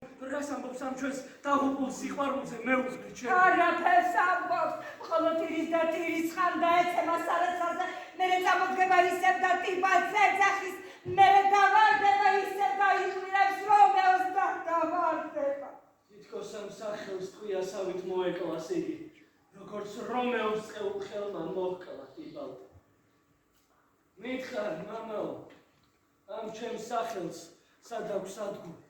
რას ამბობს ამ ჩვენს დაღუპულ სიყვარულზე მეუღლე ჩემი? არაფერს ამბობს, მხოლოდ ირის და თირის ხან დაეცემა სარაცხაზე, მერე წამოდგება ისევ და ტიპას ეძახის, მერე დავარდება ისევ და იყვირებს რომეოს და დავარდება. თითქოს ამ სახელს ტყვიასავით მოეკლას იგი, როგორც რომეოს ხელმა მოჰკლა ტიბალტა. მითხარ, მამაო, ამ ჩემს სახელს სად აქვს ადგილი?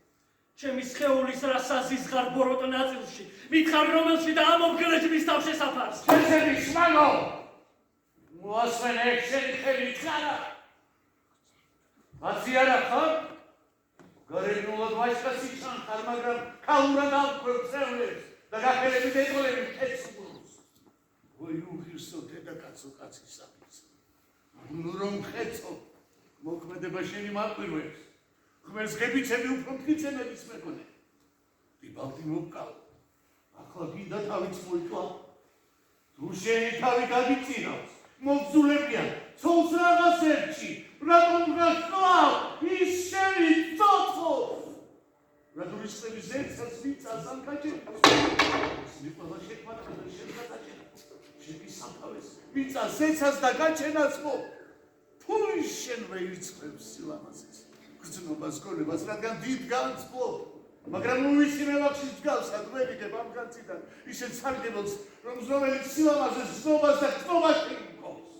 ჩემი სხეულის რა საზიზღარ ბოროტ ნაწილში, მითხარ რომელში და ამომგრეჯმის თავშესაფარს. შენი შმალო, მოასვენე შენი ხელი ხარა. აცი არა ხარ? გარეგნულად ვაჟკაცი ხარ, მაგრამ ქალურად ამქვეყნებს ევლებს და გახელებით ეყოლებით ხეცუბრს. ვაი უხირსო დედაკაცო კაცი საფიც. ნუ რომ ხეცო, მოქმედება შენი მაკვირვებს. ღმერთს გებიცები უფრო მტკიცებების მეკონე. ტიბალტი მოკალ. ახლა გინდა თავიც მოიკლა. თუ შენი თავი გაგიწინავს, მოგზულებიან, ცოლს რაღაც ერჩი, რატომ გასკლავ, ის შენი წოწოს. რადურისების ზეცას ვიცას ამ გაჭერს. მიყოლა შეკვათა და შეგაწაჭერა. შენი საფავეს, ვიცას ზეცას და გაჭენას მო. თუ შენ ვეირწევს სილამაზეს. გრძნობას გონებას, რადგან დიდ განწყობ, მაგრამ უვისი მელახშიც გავს ადვერიგებ ამ განციდან ისეთ სარგებელს, რომ ზრომელი სილამაზეს გზნობას და გზნობაში მყავს.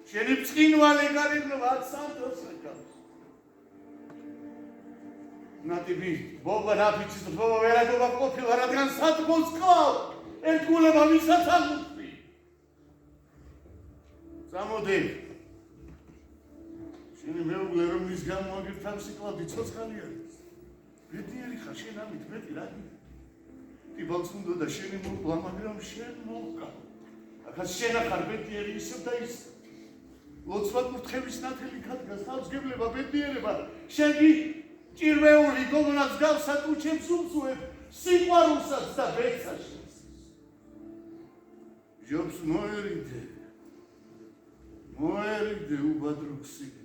შენი ბრწყინვალე გარეგნობა სანდოს ეკავს. ნატიბი, ბობა ნაფიცის ბობა ვერაგობა ყოფილა, რადგან სადგოს კლავ, ერთგულება ვისაც ამუხდი. წამოდი. შენი მეუღლე რომ ის გამოაგებ თავისი კლავდი ცოცხალი არის. ბედნიერი ხარ შენ ამით მეტი რა გინდა? ტიბალტს უნდა და შენი მოკვლა, მაგრამ შენ მოვკა. ახაც შენ ახარ ბედნიერი ისევ და ისევ. ლოცვა კურთხევის ნათელი ქადგას თავს გებლება ბედნიერება. შენი ჭირვეული გოგონას გავსად უჩემს უმსუებ სიყვარულსაც და ბეცაშს. ჯობს მოერიდე. მოერიდე უბადროქსი.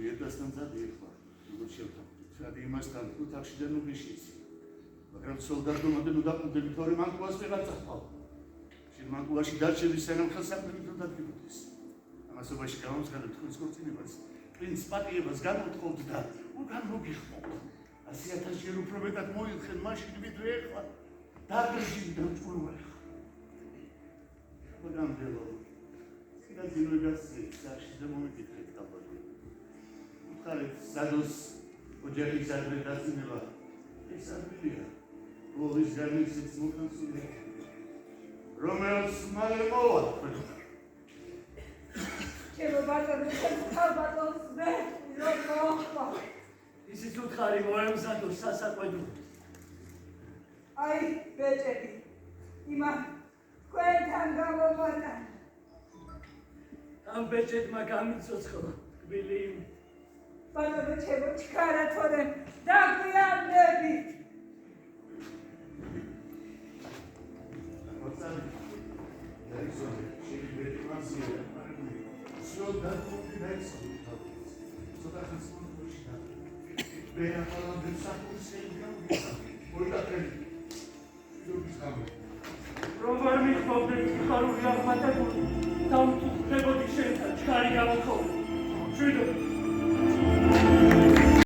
ერთასთან წადი ერთხელ, როგორც შევთავაზეთ, რადი იმასთან ოთახში და ნუ გიშიცი. მაგრამ სოლდატმა და ნუ დაკვდები თორე მანკულას ვეღარ წახვალ. შენ მანკულაში დარჩევის სანამ ხელსაყრელი დრო დადგებოდეს. ამასობაში გამომცხადებ თქვენს ქორწინებას, პრინც პატიებას გამოთხოვთ და უკან მოგიხმოთ. 100,000 ჯერ უფრო მეტად მოიხდენ მაშინ ვიდრე ეხლა. დაგრჟივი და მჭურველი. მაგრამ დელო, სიგანძინო გასცე, სახში და მომიკითხეთ კაბა. სადოს ოჯახის ადრე დაწინება ეს ადვილია ბოლის განიცით მოხანსულია რომეოს მალე მოვა ჩემო ბატონო ბატონს მე რომ მოხდა ისიც უთხარი მოემზადო სასაყვედო აი ბეჭედი იმა თქვენთან გამოვადა ამ ბეჭედმა გამიცოცხლა თბილი ბატონო ჩემო ჩქარა თორე დაგვიანდები რომ არ მიხმობდეთ სიხარული აღმატებული დამწუხრებოდი შენთან ჩქარი გამოთხოვე შვიდობ